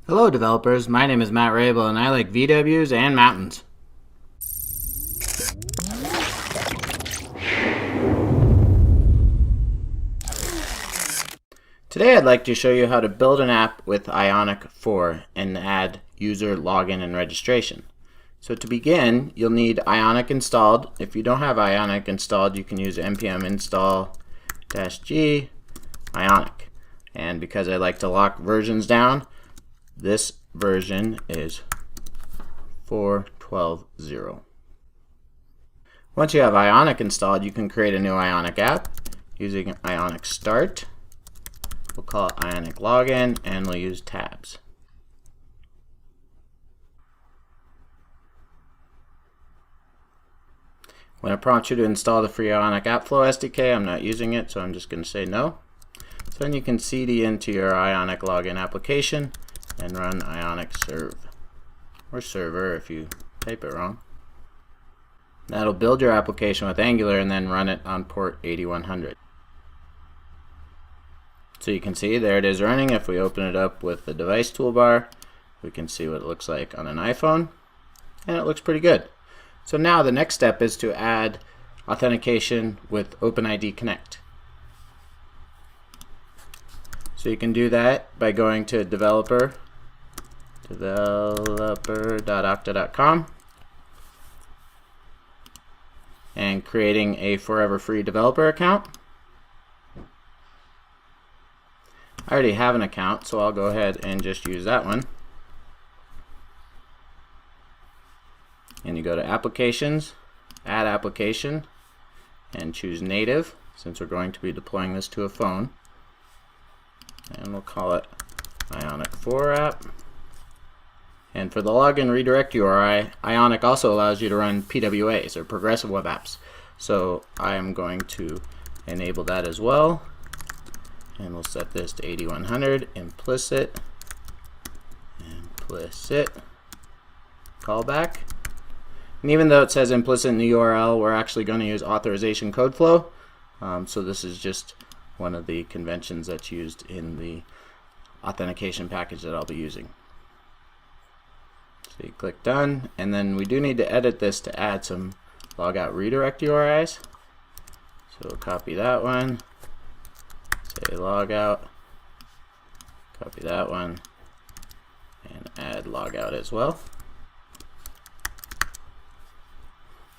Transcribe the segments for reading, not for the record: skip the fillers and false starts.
Hello developers, my name is Matt Rabel and I like VWs and mountains. Today I'd like to show you how to build an app with Ionic 4 and add user login and registration. So to begin, you'll need Ionic installed. If you don't have Ionic installed, you can use npm install-g Ionic. And because I like to lock versions down, this version is 4.12.0. Once you have Ionic installed, you can create a new Ionic app using Ionic start. We'll call it Ionic login and we'll use tabs. When it prompts you to install the free Ionic AppFlow SDK, I'm not using it, so I'm just going to say no. So then you can cd into your Ionic login application and run Ionic serve, or server if you type it wrong. That'll build your application with Angular and then run it on port 8100. So you can see there it is running. If we open it up with the device toolbar, we can see what it looks like on an iPhone, and it looks pretty good. So now the next step is to add authentication with OpenID Connect. So you can do that by going to developer.okta.com and creating a forever free developer account. I already have an account, so I'll go ahead and just use that one. And you go to Applications, Add Application, and choose Native, since we're going to be deploying this to a phone. And we'll call it Ionic 4 app. And for the login redirect URI, Ionic also allows you to run PWAs, or progressive web apps. So I am going to enable that as well. And we'll set this to 8100, implicit callback. And even though it says implicit in the URL, we're actually going to use authorization code flow. So this is just one of the conventions that's used in the authentication package that I'll be using. So you click done, and then we do need to edit this to add some logout redirect URIs. So we'll copy that one, say logout, copy that one, and add logout as well.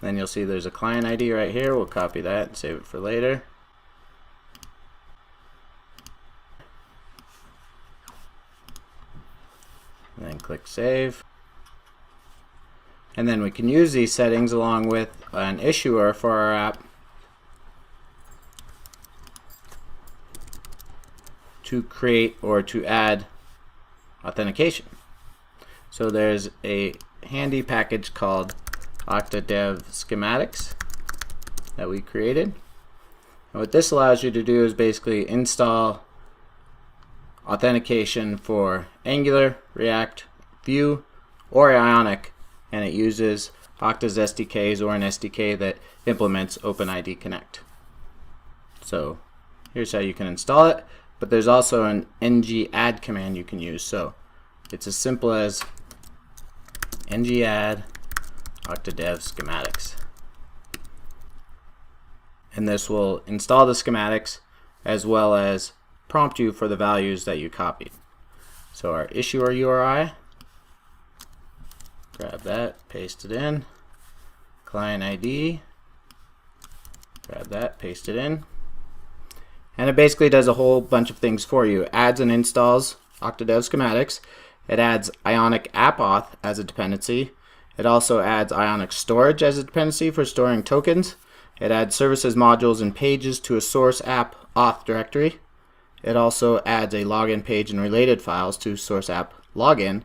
Then you'll see there's a client ID right here. We'll copy that and save it for later. And then click save. And then we can use these settings along with an issuer for our app to create or to add authentication. So there's a handy package called Okta Dev Schematics that we created. And what this allows you to do is basically install authentication for Angular, React, Vue, or Ionic, and it uses Okta's SDKs or an SDK that implements OpenID Connect. So here's how you can install it, but there's also an ng add command you can use. So it's as simple as ng add Okta Dev Schematics. And this will install the schematics as well as prompt you for the values that you copied. So our issuer URI, grab that, paste it in. Client ID, grab that, paste it in. And it basically does a whole bunch of things for you. It adds and installs Okta Dev Schematics. It adds Ionic App Auth as a dependency. It also adds Ionic Storage as a dependency for storing tokens. It adds services, modules, and pages to a source app auth directory. It also adds a login page and related files to source app login.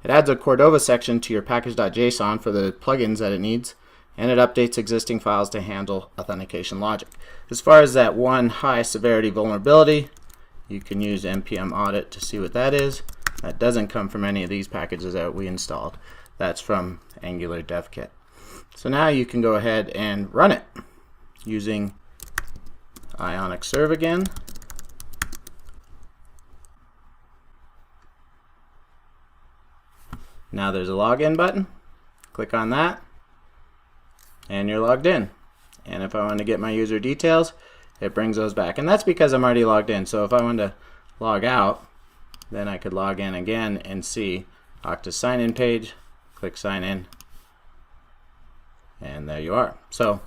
It adds a Cordova section to your package.json for the plugins that it needs. And it updates existing files to handle authentication logic. As far as that one high severity vulnerability, you can use npm audit to see what that is. That doesn't come from any of these packages that we installed. That's from Angular Dev Kit. So now you can go ahead and run it using Ionic serve again. Now there's a login button. Click on that and you're logged in. And if I want to get my user details, it brings those back. And that's because I'm already logged in. So if I wanted to log out, then I could log in again and see Okta sign in page, click sign in, and there you are. So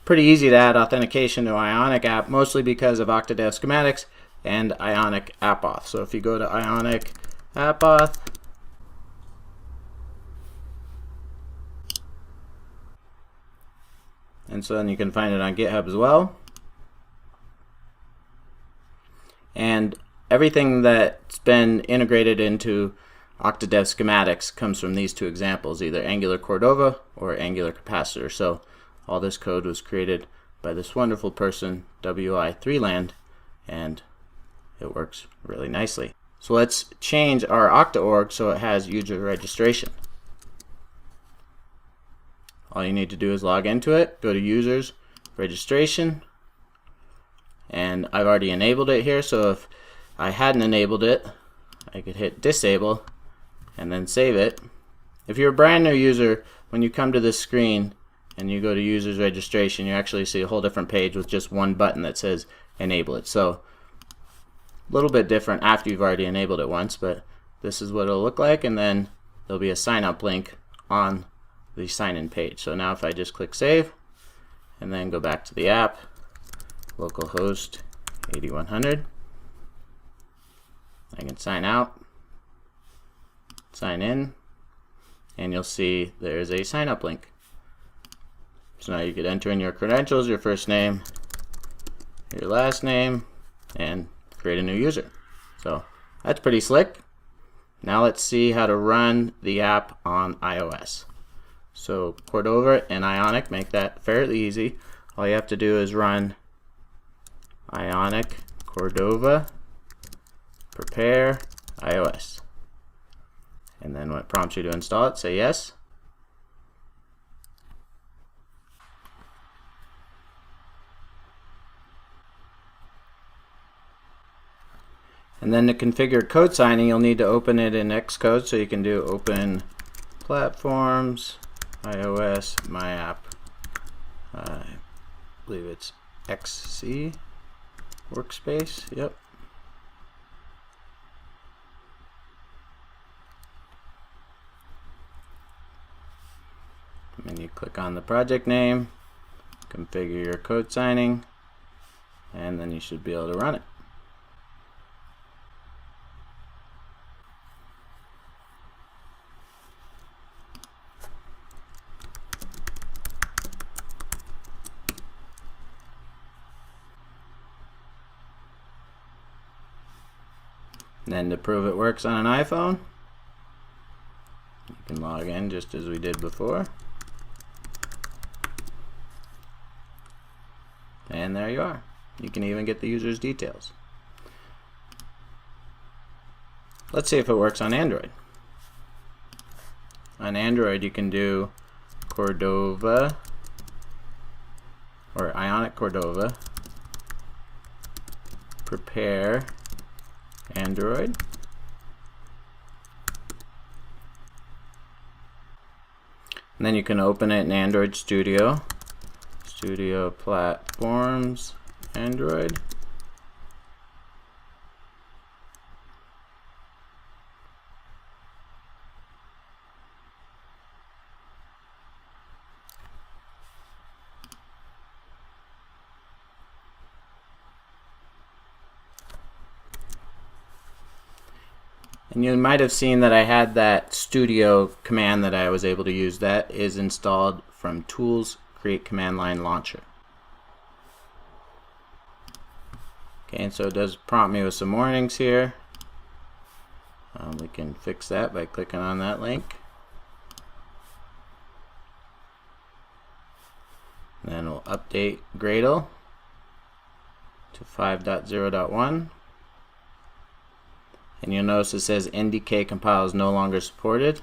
pretty easy to add authentication to Ionic app, mostly because of Okta Dev Schematics and Ionic App Auth. So if you go to Ionic App Auth, and so then you can find it on GitHub as well. And everything that's been integrated into Okta Dev Schematics comes from these two examples, either Angular Cordova or Angular Capacitor. So all this code was created by this wonderful person, WI3Land, and it works really nicely. So let's change our Okta org so it has user registration. All you need to do is log into it, go to users, registration, and I've already enabled it here, so if I hadn't enabled it, I could hit disable and then save it. If you're a brand new user, when you come to this screen and you go to users registration, you actually see a whole different page with just one button that says enable it. So a little bit different after you've already enabled it once, but this is what it'll look like, and then there'll be a sign up link on the sign in page. So now if I just click save and then go back to the app, localhost 8100, I can sign out, sign in, and you'll see there's a sign up link. So now you could enter in your credentials, your first name, your last name, and create a new user. So that's pretty slick. Now let's see how to run the app on iOS. So Cordova and Ionic make that fairly easy. All you have to do is run Ionic Cordova prepare iOS. And then when it prompts you to install it, say yes. And then to configure code signing, you'll need to open it in Xcode, so you can do open platforms, iOS, my app, I believe it's XC workspace, yep. And then you click on the project name, configure your code signing, and then you should be able to run it. And then to prove it works on an iPhone, you can log in just as we did before. And there you are. You can even get the user's details. Let's see if it works on Android. On Android, you can do Cordova or Ionic Cordova prepare Android. And then you can open it in Android Studio, Studio Platforms, Android. And you might have seen that I had that studio command that I was able to use. That is installed from Tools, Create Command Line Launcher. Okay, and so it does prompt me with some warnings here. We can fix that by clicking on that link. And then we'll update Gradle to 5.0.1. And you'll notice it says NDK compile is no longer supported.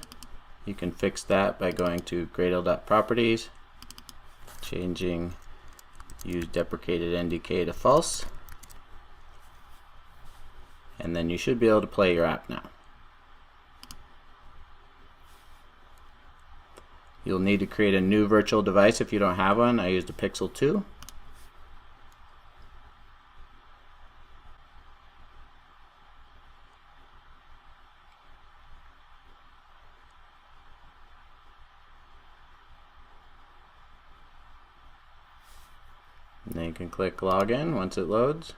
You can fix that by going to Gradle.properties, changing use deprecated NDK to false. And then you should be able to play your app now. You'll need to create a new virtual device if you don't have one. I used a Pixel 2. And then you can click login once it loads.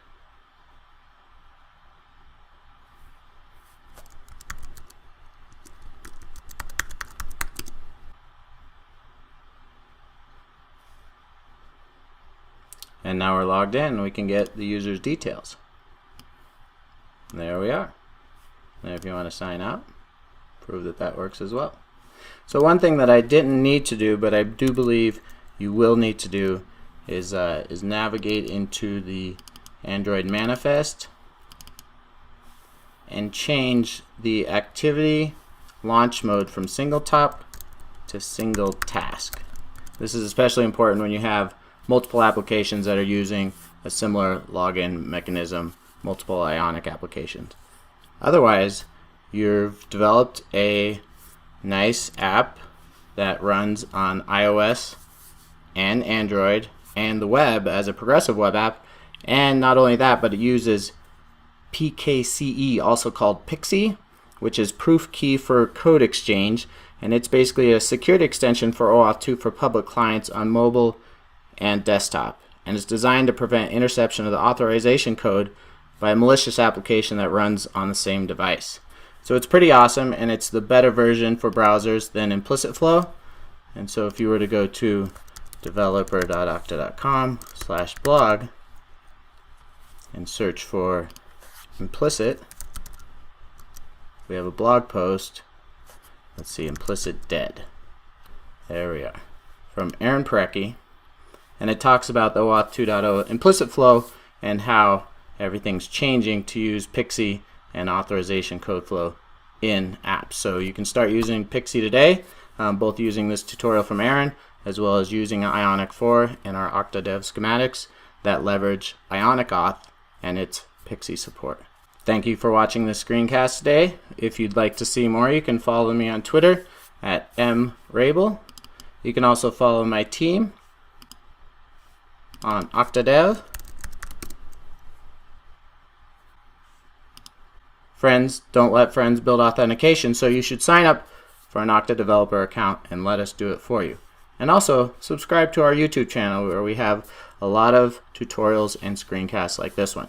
And now we're logged in, we can get the user's details. There we are. And if you want to sign out, prove that that works as well. So one thing that I didn't need to do, but I do believe you will need to do, is navigate into the Android manifest and change the activity launch mode from single top to single task. This is especially important when you have multiple applications that are using a similar login mechanism, multiple Ionic applications. Otherwise, you've developed a nice app that runs on iOS and Android and the web as a progressive web app, and not only that, but it uses PKCE, also called PXE, which is Proof Key for Code Exchange, and it's basically a security extension for OAuth 2 for public clients on mobile and desktop, and it's designed to prevent interception of the authorization code by a malicious application that runs on the same device. So it's pretty awesome, and it's the better version for browsers than Implicit Flow. And so if you were to go to developer.okta.com/blog and search for Implicit, we have a blog post. Let's see, Implicit Dead. There we are, from Aaron Parecki. And it talks about the OAuth 2.0 implicit flow and how everything's changing to use PXE and authorization code flow in apps. So you can start using PXE today, both using this tutorial from Aaron as well as using Ionic 4 and our Okta Dev schematics that leverage Ionic Auth and its PXE support. Thank you for watching this screencast today. If you'd like to see more, you can follow me on Twitter at mrabel. You can also follow my team on Okta Dev. Friends don't let friends build authentication, so you should sign up for an Okta developer account and let us do it for you. And also subscribe to our YouTube channel where we have a lot of tutorials and screencasts like this one.